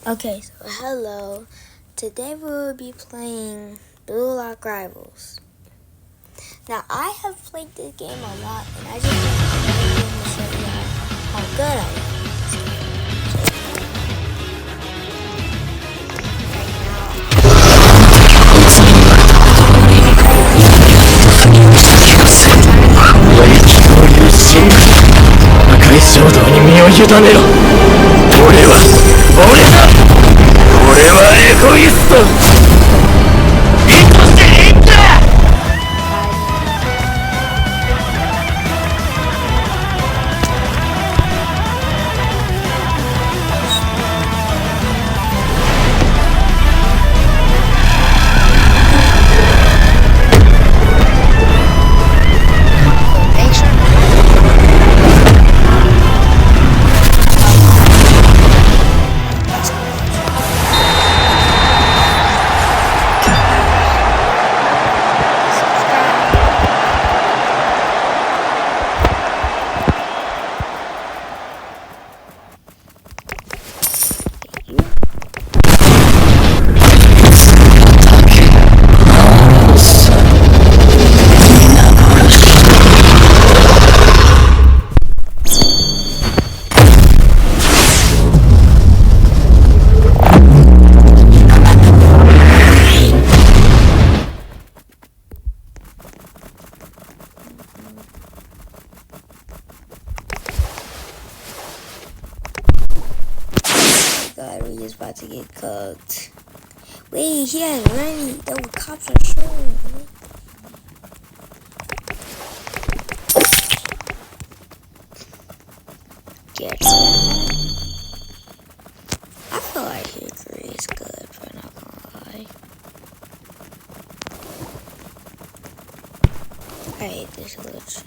Okay, so hello. Today we will be playing Blue Lock Rivals. Now, I have played this game a lot, and I just want to show you how good I am. God, we just about to get cooked. Wait, he has Rennie. Those cops are shooting. Get that. I feel like Hickory is good, but I'm not gonna lie. I hate this glitch.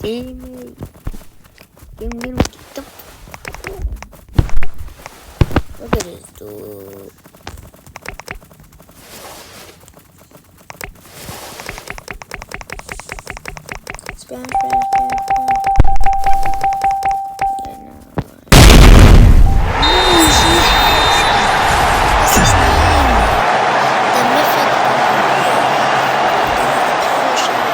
Teammate. Get him. Look at this dude. Spam. Yeah, no. What's his name? The mythic power shot.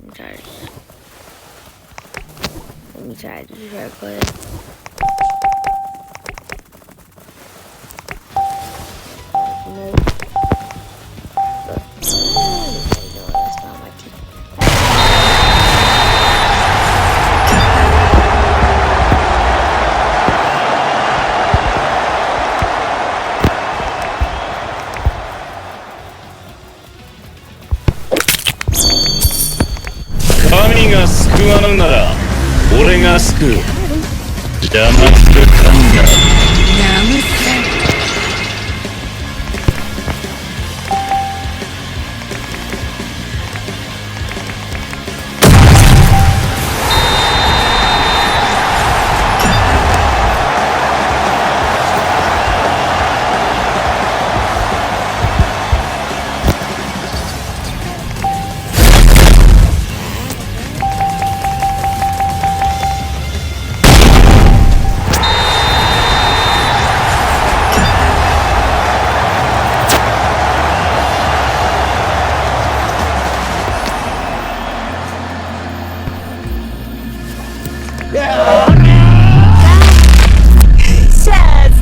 I'm tired of it. Let me try to do that quick. No. That's not my team. Kamiが救わぬなら俺が救う。邪魔するかんだ。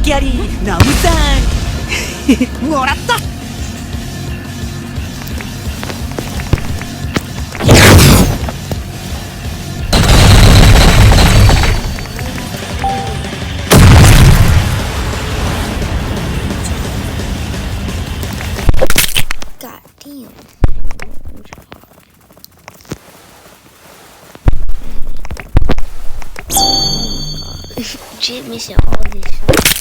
ギャリーナムさんもらった。God damn. Jit missing all this shit.